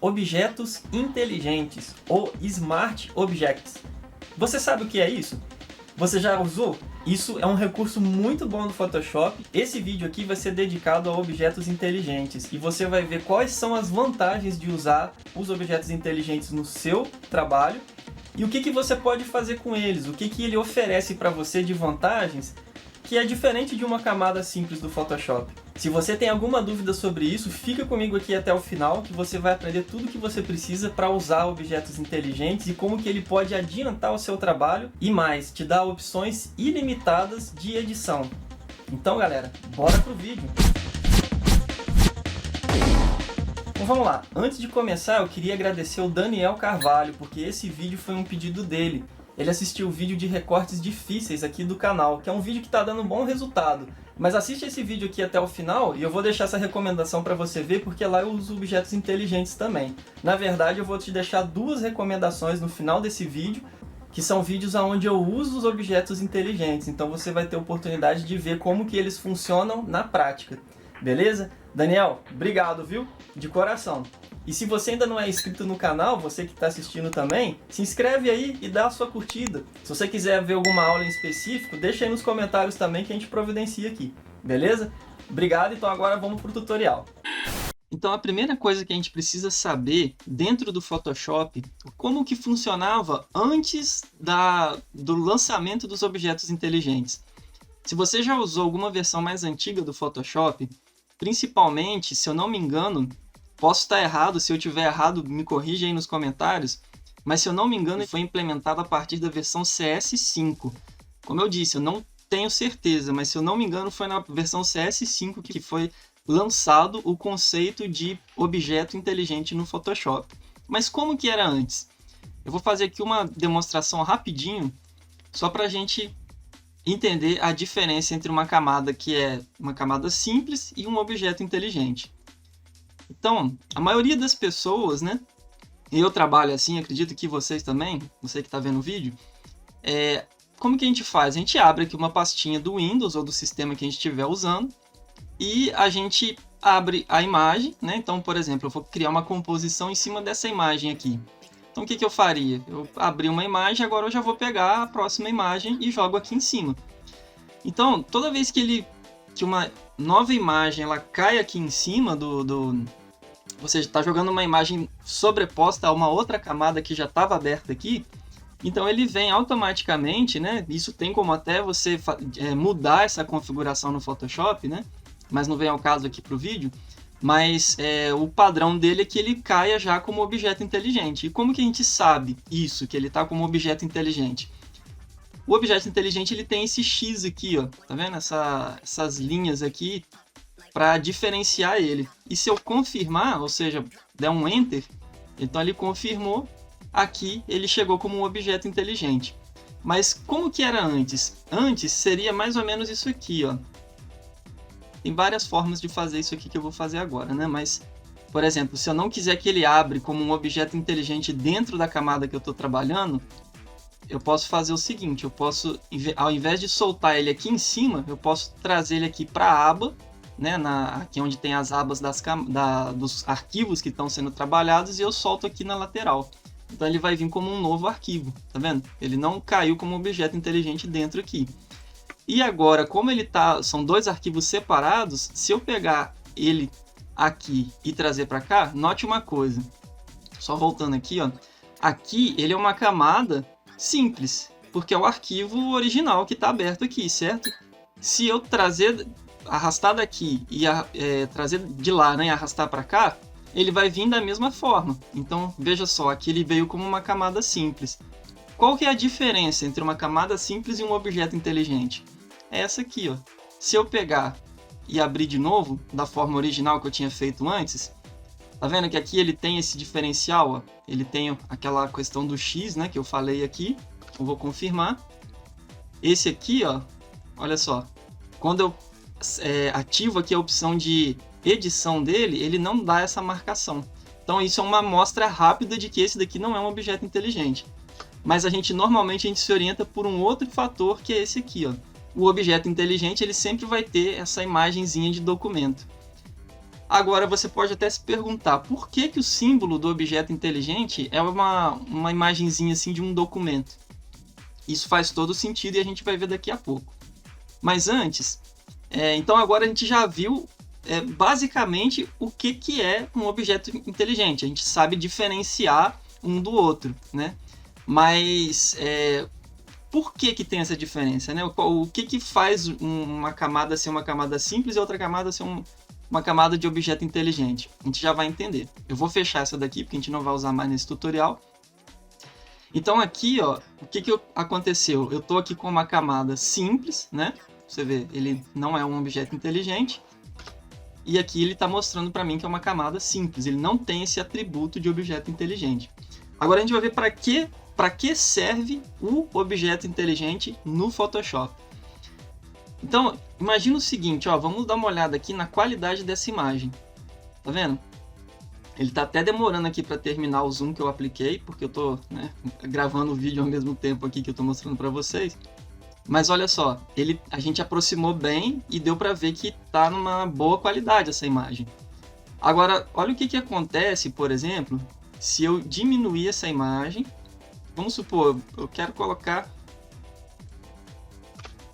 objetos inteligentes ou Smart Objects. Você sabe o que é isso? Você já usou? Isso é um recurso muito bom do Photoshop. Esse vídeo aqui vai ser dedicado a objetos inteligentes e você vai ver quais são as vantagens de usar os objetos inteligentes no seu trabalho e o que você pode fazer com eles, o que ele oferece para você de vantagens que é diferente de uma camada simples do Photoshop. Se você tem alguma dúvida sobre isso, fica comigo aqui até o final que você vai aprender tudo o que você precisa para usar objetos inteligentes e como que ele pode adiantar o seu trabalho e mais, te dar opções ilimitadas de edição. Então galera, bora pro vídeo! Então vamos lá, antes de começar eu queria agradecer o Daniel Carvalho, porque esse vídeo foi um pedido dele. Ele assistiu o vídeo de recortes difíceis aqui do canal, que é um vídeo que está dando um bom resultado. Mas assiste esse vídeo aqui até o final e eu vou deixar essa recomendação para você ver, porque lá eu uso objetos inteligentes também. Na verdade, eu vou te deixar duas recomendações no final desse vídeo, que são vídeos onde eu uso os objetos inteligentes. Então você vai ter a oportunidade de ver como que eles funcionam na prática. Beleza? Daniel, obrigado, viu? De coração. E se você ainda não é inscrito no canal, você que está assistindo também, se inscreve aí e dá a sua curtida. Se você quiser ver alguma aula em específico, deixa aí nos comentários também que a gente providencia aqui. Beleza? Obrigado, então agora vamos para o tutorial. Então a primeira coisa que a gente precisa saber dentro do Photoshop, como que funcionava antes do lançamento dos objetos inteligentes. Se você já usou alguma versão mais antiga do Photoshop, principalmente, se eu não me engano, posso estar errado, se eu tiver errado me corrija aí nos comentários, mas se eu não me engano ele foi implementado a partir da versão CS5. Como eu disse, eu não tenho certeza, mas se eu não me engano foi na versão CS5 que foi lançado o conceito de objeto inteligente no Photoshop. Mas como que era antes? Eu vou fazer aqui uma demonstração rapidinho, só para a gente entender a diferença entre uma camada que é uma camada simples e um objeto inteligente. Então, a maioria das pessoas, né, eu trabalho assim, acredito que vocês também, você que está vendo o vídeo, como que a gente faz? A gente abre aqui uma pastinha do Windows ou do sistema que a gente estiver usando e a gente abre a imagem, né? Então, por exemplo, eu vou criar uma composição em cima dessa imagem aqui. Então, o que eu faria? Eu abri uma imagem, agora eu já vou pegar a próxima imagem e jogo aqui em cima. Então, toda vez que uma nova imagem ela cai aqui em cima você está jogando uma imagem sobreposta a uma outra camada que já estava aberta aqui, então ele vem automaticamente, né? Isso tem como até você mudar essa configuração no Photoshop, né? Mas não vem ao caso aqui para o vídeo. Mas o padrão dele é que ele caia já como objeto inteligente. E como que a gente sabe isso, que ele está como objeto inteligente? O objeto inteligente ele tem esse X aqui, ó, tá vendo? Essas linhas aqui para diferenciar ele. E se eu confirmar, ou seja, der um Enter, então ele confirmou, aqui ele chegou como um objeto inteligente. Mas como que era antes? Antes seria mais ou menos isso aqui, ó. Tem várias formas de fazer isso aqui que eu vou fazer agora, né? Mas, por exemplo, se eu não quiser que ele abra como um objeto inteligente dentro da camada que eu estou trabalhando, eu posso fazer o seguinte, eu posso, ao invés de soltar ele aqui em cima, eu posso trazer ele aqui para a aba, né, aqui onde tem as abas dos arquivos que estão sendo trabalhados, e eu solto aqui na lateral. Então ele vai vir como um novo arquivo, tá vendo? Ele não caiu como objeto inteligente dentro aqui. E agora, como são dois arquivos separados, se eu pegar ele aqui e trazer para cá, note uma coisa. Só voltando aqui, ó. Aqui ele é uma camada simples, porque é o arquivo original que está aberto aqui, certo? Se eu arrastar daqui e trazer de lá, né, e arrastar para cá, ele vai vir da mesma forma. Então, veja só, aqui ele veio como uma camada simples. Qual que é a diferença entre uma camada simples e um objeto inteligente? É essa aqui, ó. Se eu pegar e abrir de novo, da forma original que eu tinha feito antes, tá vendo que aqui ele tem esse diferencial, ó? Ele tem aquela questão do X, né, que eu falei aqui. Eu vou confirmar. Esse aqui, ó, olha só. Quando eu ativo aqui a opção de edição dele, ele não dá essa marcação. Então isso é uma amostra rápida de que esse daqui não é um objeto inteligente. Mas normalmente a gente se orienta por um outro fator, que é esse aqui, ó. O objeto inteligente ele sempre vai ter essa imagenzinha de documento. Agora você pode até se perguntar por que o símbolo do objeto inteligente é uma imagenzinha assim de um documento. Isso faz todo sentido e a gente vai ver daqui a pouco. Mas antes, então agora a gente já viu basicamente o que é um objeto inteligente. A gente sabe diferenciar um do outro, né? Mas por que tem essa diferença, né? O que faz uma camada ser uma camada simples e outra camada ser uma camada de objeto inteligente? A gente já vai entender. Eu vou fechar essa daqui porque a gente não vai usar mais nesse tutorial. Então aqui, ó, o que aconteceu? Eu estou aqui com uma camada simples, né? Você vê, ele não é um objeto inteligente. E aqui ele está mostrando para mim que é uma camada simples. Ele não tem esse atributo de objeto inteligente. Agora a gente vai ver para que serve o objeto inteligente no Photoshop. Então, imagina o seguinte, ó, vamos dar uma olhada aqui na qualidade dessa imagem. Tá vendo? Ele está até demorando aqui para terminar o zoom que eu apliquei, porque eu estou gravando o vídeo ao mesmo tempo aqui que eu estou mostrando para vocês. Mas olha só, a gente aproximou bem e deu para ver que está numa boa qualidade essa imagem. Agora, olha o que acontece, por exemplo, se eu diminuir essa imagem. Vamos supor, eu quero colocar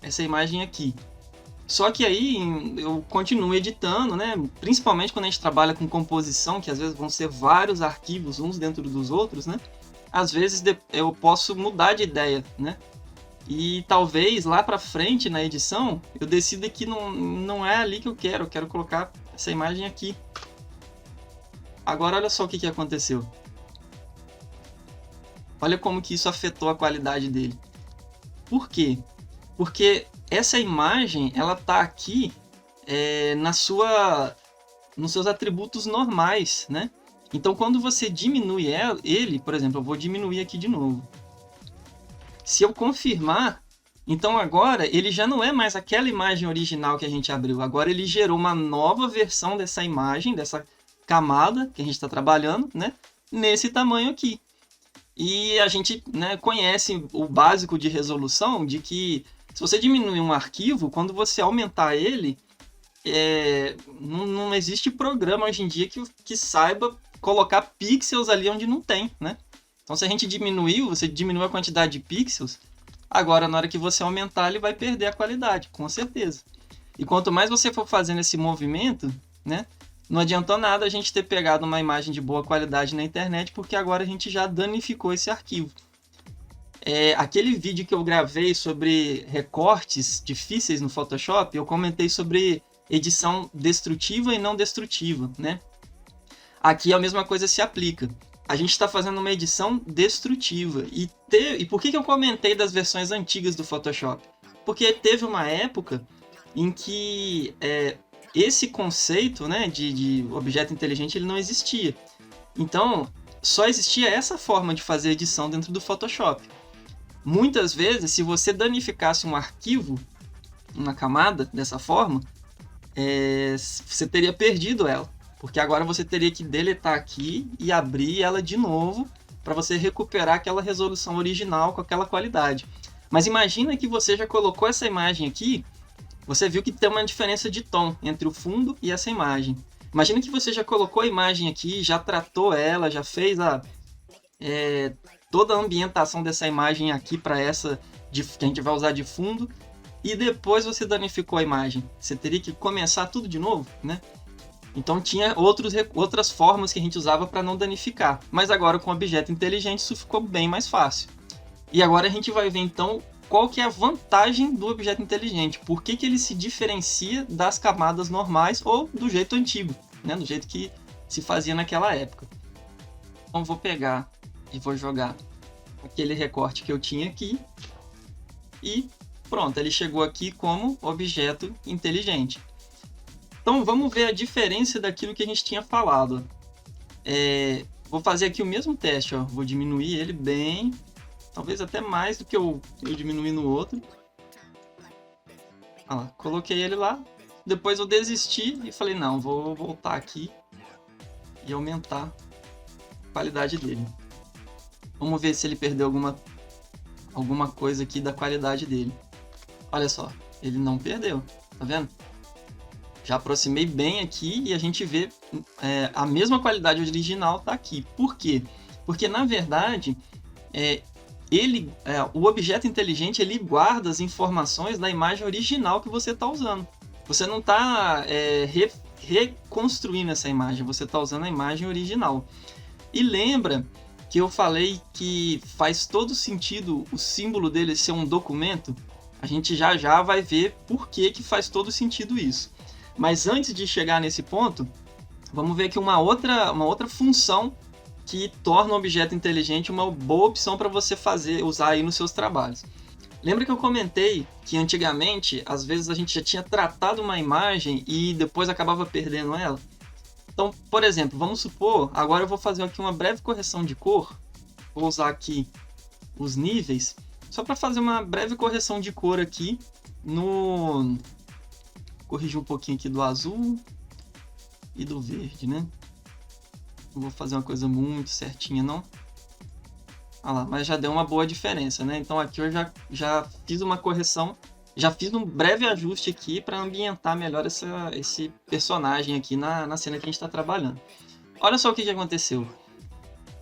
essa imagem aqui. Só que aí eu continuo editando, né? Principalmente quando a gente trabalha com composição, que às vezes vão ser vários arquivos uns dentro dos outros, né? Às vezes eu posso mudar de ideia, né? E talvez lá para frente na edição eu decida que não é ali que eu quero colocar essa imagem aqui. Agora olha só o que aconteceu. Olha como que isso afetou a qualidade dele. Por quê? Porque essa imagem, ela tá aqui nos seus atributos normais, né? Então, quando você diminui ele, por exemplo, eu vou diminuir aqui de novo. Se eu confirmar, então agora ele já não é mais aquela imagem original que a gente abriu. Agora ele gerou uma nova versão dessa imagem, dessa camada que a gente está trabalhando, né? Nesse tamanho aqui. E a gente, né, conhece o básico de resolução de que se você diminuir um arquivo, quando você aumentar ele, não existe programa hoje em dia que saiba colocar pixels ali onde não tem, né? Então se a gente você diminuiu a quantidade de pixels, agora na hora que você aumentar ele vai perder a qualidade, com certeza. E quanto mais você for fazendo esse movimento, né, não adiantou nada a gente ter pegado uma imagem de boa qualidade na internet, porque agora a gente já danificou esse arquivo. Aquele vídeo que eu gravei sobre recortes difíceis no Photoshop, eu comentei sobre edição destrutiva e não destrutiva, né? Aqui a mesma coisa se aplica. A gente está fazendo uma edição destrutiva. E por que eu comentei das versões antigas do Photoshop? Porque teve uma época em que esse conceito, né, de objeto inteligente ele não existia. Então, só existia essa forma de fazer edição dentro do Photoshop. Muitas vezes, se você danificasse um arquivo, uma camada, dessa forma, você teria perdido ela. Porque agora você teria que deletar aqui e abrir ela de novo para você recuperar aquela resolução original com aquela qualidade. Mas imagina que você já colocou essa imagem aqui, você viu que tem uma diferença de tom entre o fundo e essa imagem. Imagina que você já colocou a imagem aqui, já tratou ela, já fez toda a ambientação dessa imagem aqui para essa que a gente vai usar de fundo, e depois você danificou a imagem. Você teria que começar tudo de novo, né? Então tinha outras formas que a gente usava para não danificar. Mas agora com o objeto inteligente isso ficou bem mais fácil. E agora a gente vai ver então qual que é a vantagem do objeto inteligente. Por que ele se diferencia das camadas normais ou do jeito antigo, né? Do jeito que se fazia naquela época. Então vou pegar e vou jogar aquele recorte que eu tinha aqui. E pronto, ele chegou aqui como objeto inteligente. Então vamos ver a diferença daquilo que a gente tinha falado. Vou fazer aqui o mesmo teste, ó. Vou diminuir ele bem, talvez até mais do que eu diminuí no outro. Olha lá, coloquei ele lá, depois eu desisti e falei, não, vou voltar aqui e aumentar a qualidade dele. Vamos ver se ele perdeu alguma coisa aqui da qualidade dele. Olha só, ele não perdeu, tá vendo? Já aproximei bem aqui e a gente vê a mesma qualidade original tá aqui. Por quê? Porque, na verdade, o objeto inteligente ele guarda as informações da imagem original que você está usando. Você não está reconstruindo essa imagem, você está usando a imagem original. E lembra que eu falei que faz todo sentido o símbolo dele ser um documento? A gente já vai ver por que faz todo sentido isso. Mas antes de chegar nesse ponto, vamos ver aqui uma outra função que torna o objeto inteligente uma boa opção para você usar aí nos seus trabalhos. Lembra que eu comentei que antigamente, às vezes a gente já tinha tratado uma imagem e depois acabava perdendo ela? Então, por exemplo, vamos supor, agora eu vou fazer aqui uma breve correção de cor, vou usar aqui os níveis, só para fazer uma breve correção de cor aqui, corrigir um pouquinho aqui do azul e do verde, né? Não vou fazer uma coisa muito certinha, não. Ah lá, mas já deu uma boa diferença, né? Então aqui eu já fiz uma correção, já fiz um breve ajuste aqui para ambientar melhor esse personagem aqui na cena que a gente está trabalhando. Olha só o que aconteceu.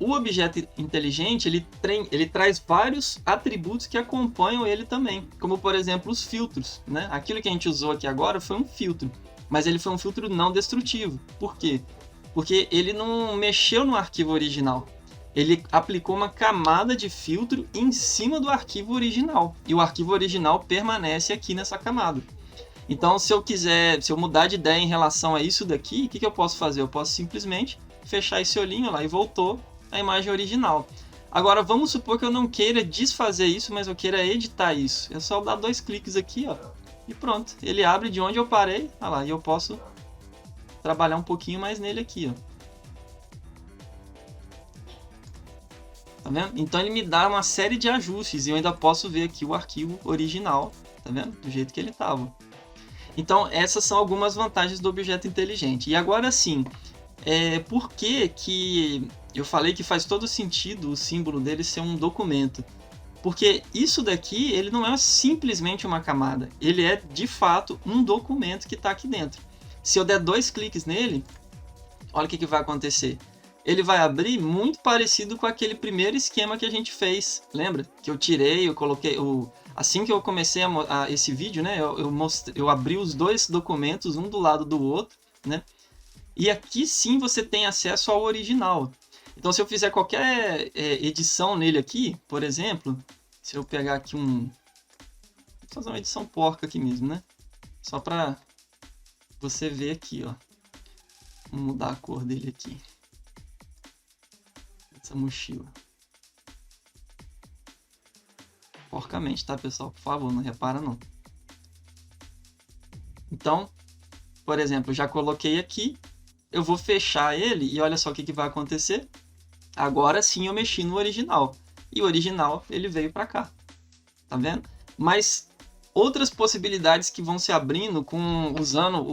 O objeto inteligente, ele traz vários atributos que acompanham ele também, como por exemplo os filtros, né? Aquilo que a gente usou aqui agora foi um filtro, mas ele foi um filtro não destrutivo. Por quê? Porque ele não mexeu no arquivo original. Ele aplicou uma camada de filtro em cima do arquivo original. E o arquivo original permanece aqui nessa camada. Então, se eu mudar de ideia em relação a isso daqui, o que eu posso fazer? Eu posso simplesmente fechar esse olhinho lá e voltou a imagem original. Agora, vamos supor que eu não queira desfazer isso, mas eu queira editar isso. É só dar 2 cliques aqui, ó, e pronto. Ele abre de onde eu parei, olha lá, e eu posso trabalhar um pouquinho mais nele aqui, ó. Tá vendo? Então ele me dá uma série de ajustes e eu ainda posso ver aqui o arquivo original, tá vendo? Do jeito que ele estava. Então essas são algumas vantagens do objeto inteligente. E agora sim, por que eu falei que faz todo sentido o símbolo dele ser um documento? Porque isso daqui ele não é simplesmente uma camada, ele é de fato um documento que está aqui dentro. Se eu der 2 cliques nele, olha o que vai acontecer. Ele vai abrir muito parecido com aquele primeiro esquema que a gente fez. Lembra? Que eu tirei, eu coloquei... Assim que eu comecei esse vídeo, né? Eu abri os 2 documentos, um do lado do outro, né? E aqui sim você tem acesso ao original. Então se eu fizer qualquer edição nele aqui, por exemplo, se eu pegar aqui vou fazer uma edição porca aqui mesmo, né? Só para você ver aqui, ó. Vou mudar a cor dele aqui. Essa mochila. Porcamente, tá, pessoal? Por favor, não repara não. Então, por exemplo, já coloquei aqui. Eu vou fechar ele e olha só o que vai acontecer. Agora sim eu mexi no original. E o original, ele veio para cá. Tá vendo? Mas outras possibilidades que vão se abrindo usando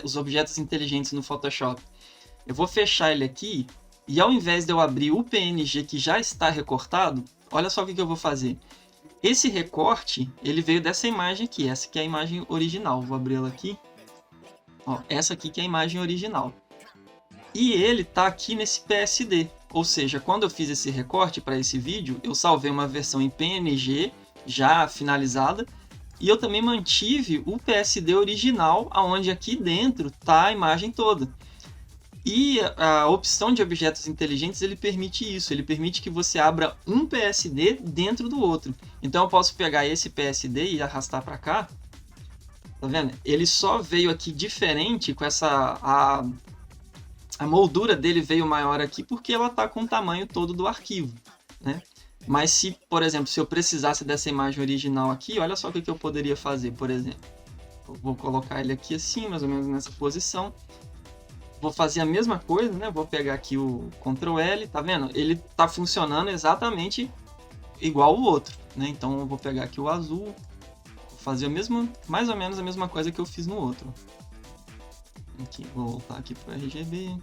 os objetos inteligentes no Photoshop. Eu vou fechar ele aqui. E ao invés de eu abrir o PNG que já está recortado, olha só o que eu vou fazer. Esse recorte, ele veio dessa imagem aqui, essa aqui é a imagem original. Vou abrir ela aqui. Ó, essa aqui que é a imagem original. E ele está aqui nesse PSD. Ou seja, quando eu fiz esse recorte para esse vídeo, eu salvei uma versão em PNG já finalizada. E eu também mantive o PSD original, onde aqui dentro está a imagem toda. E a opção de objetos inteligentes, ele permite isso. Ele permite que você abra um PSD dentro do outro. Então eu posso pegar esse PSD e arrastar para cá. Tá vendo? Ele só veio aqui diferente com a moldura dele veio maior aqui porque ela está com o tamanho todo do arquivo, né? Mas se, por exemplo, se eu precisasse dessa imagem original aqui, olha só o que eu poderia fazer, por exemplo. Eu vou colocar ele aqui assim, mais ou menos nessa posição. Vou fazer a mesma coisa, né? Vou pegar aqui o Ctrl L, tá vendo? Ele está funcionando exatamente igual o outro, né? Então eu vou pegar aqui o azul, vou fazer mais ou menos a mesma coisa que eu fiz no outro. Aqui, vou voltar aqui para o RGB.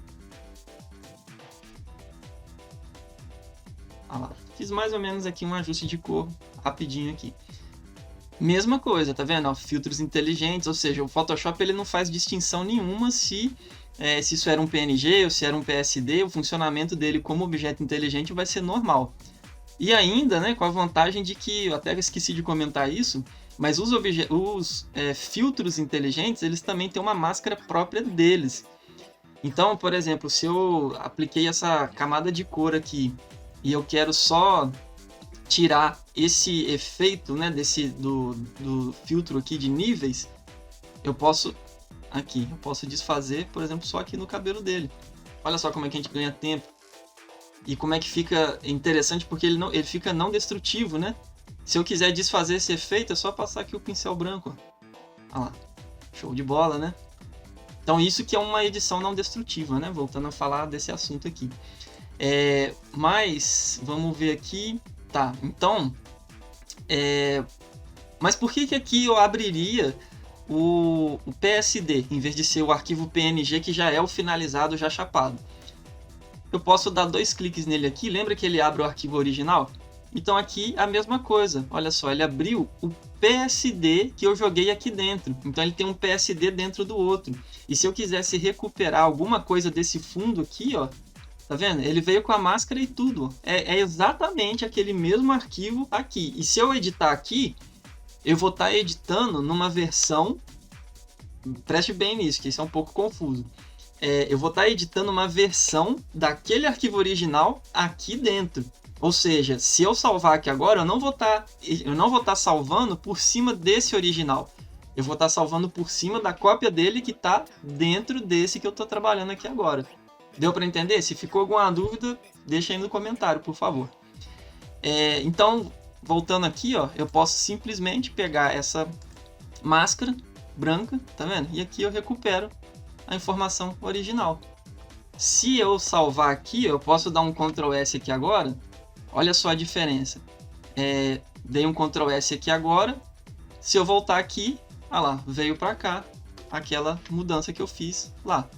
Ah lá, fiz mais ou menos aqui um ajuste de cor rapidinho aqui. Mesma coisa, tá vendo? Ó, filtros inteligentes, ou seja, o Photoshop ele não faz distinção nenhuma se isso era um PNG ou se era um PSD, o funcionamento dele como objeto inteligente vai ser normal. E ainda, né, com a vantagem de que, eu até esqueci de comentar isso, mas os filtros inteligentes, eles também têm uma máscara própria deles. Então, por exemplo, se eu apliquei essa camada de cor aqui e eu quero só tirar esse efeito, né, do filtro aqui de níveis, eu posso desfazer, por exemplo, só aqui no cabelo dele. Olha só como é que a gente ganha tempo. E como é que fica interessante, porque ele fica não destrutivo, né? Se eu quiser desfazer esse efeito, é só passar aqui o pincel branco. Olha lá. Show de bola, né? Então isso que é uma edição não destrutiva, né? Voltando a falar desse assunto aqui. Mas, vamos ver aqui. Tá, então... Mas por que aqui eu abriria o PSD, em vez de ser o arquivo PNG, que já é o finalizado, já chapado? Eu posso dar 2 cliques nele aqui, lembra que ele abre o arquivo original? Então aqui a mesma coisa, olha só, ele abriu o PSD que eu joguei aqui dentro. Então ele tem um PSD dentro do outro. E se eu quisesse recuperar alguma coisa desse fundo aqui, ó, tá vendo? Ele veio com a máscara e tudo. É exatamente aquele mesmo arquivo aqui. E se eu editar aqui, eu vou estar editando numa versão... Preste bem nisso, que isso é um pouco confuso. Eu vou estar editando uma versão daquele arquivo original aqui dentro. Ou seja, se eu salvar aqui agora, eu não vou estar salvando por cima desse original. Eu vou estar salvando por cima da cópia dele que está dentro desse que eu estou trabalhando aqui agora. Deu para entender? Se ficou alguma dúvida, deixa aí no comentário, por favor. Então, voltando aqui, ó, eu posso simplesmente pegar essa máscara branca, tá vendo? E aqui eu recupero a informação original. Se eu salvar aqui, eu posso dar um Ctrl S aqui agora. Olha só a diferença. Dei um Ctrl S aqui agora. Se eu voltar aqui, olha lá, veio para cá aquela mudança que eu fiz lá.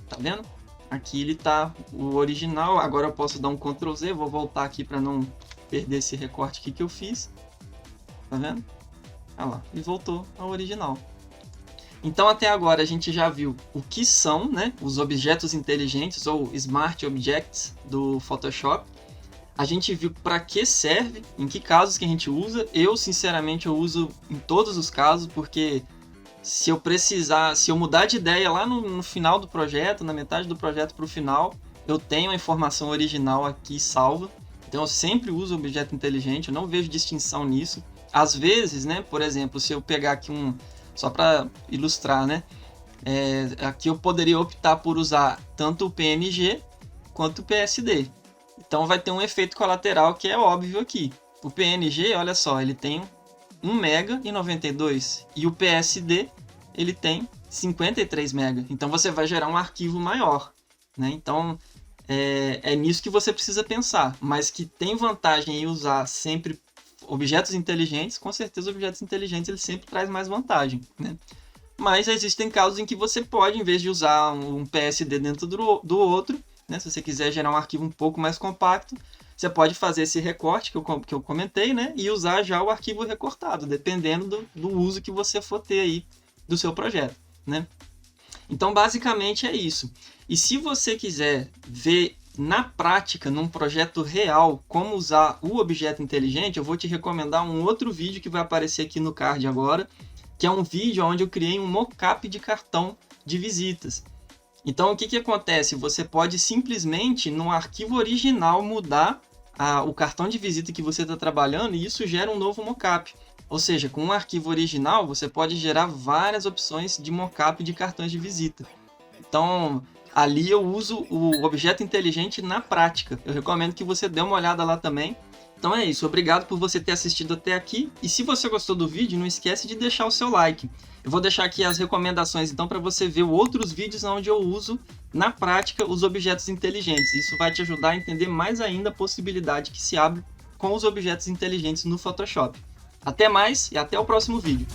Tá vendo? Aqui ele tá o original. Agora eu posso dar um Ctrl Z. Vou voltar aqui para não perder esse recorte aqui que eu fiz. Tá vendo? Olha lá, e voltou ao original. Então até agora a gente já viu o que são, né, os objetos inteligentes ou Smart Objects do Photoshop. A gente viu para que serve, em que casos que a gente usa. Eu sinceramente eu uso em todos os casos, porque se eu mudar de ideia lá no final do projeto, na metade do projeto para o final, eu tenho a informação original aqui salva. Então eu sempre uso objeto inteligente, eu não vejo distinção nisso. Às vezes, né, por exemplo, se eu pegar aqui só para ilustrar, né? Aqui eu poderia optar por usar tanto o PNG quanto o PSD. Então vai ter um efeito colateral que é óbvio aqui. O PNG, olha só, ele tem 1,92 MB e o PSD ele tem 53 MB. Então você vai gerar um arquivo maior, né? Então é nisso que você precisa pensar. Mas que tem vantagem em usar sempre objetos inteligentes, com certeza objetos inteligentes ele sempre traz mais vantagem, né? Mas existem casos em que você pode, em vez de usar um PSD dentro do outro, né, se você quiser gerar um arquivo um pouco mais compacto, você pode fazer esse recorte que eu comentei, né, e usar já o arquivo recortado, dependendo do uso que você for ter aí do seu projeto, né? Então basicamente é isso. E se você quiser ver na prática, num projeto real, como usar o objeto inteligente, eu vou te recomendar um outro vídeo que vai aparecer aqui no card agora, que é um vídeo onde eu criei um mockup de cartão de visitas. Então o que acontece? Você pode simplesmente, no arquivo original, mudar o cartão de visita que você está trabalhando e isso gera um novo mockup. Ou seja, com um arquivo original, você pode gerar várias opções de mockup de cartões de visita. Então, ali eu uso o objeto inteligente na prática. Eu recomendo que você dê uma olhada lá também. Então é isso, obrigado por você ter assistido até aqui. E se você gostou do vídeo, não esquece de deixar o seu like. Eu vou deixar aqui as recomendações então para você ver outros vídeos onde eu uso na prática os objetos inteligentes. Isso vai te ajudar a entender mais ainda a possibilidade que se abre com os objetos inteligentes no Photoshop. Até mais e até o próximo vídeo.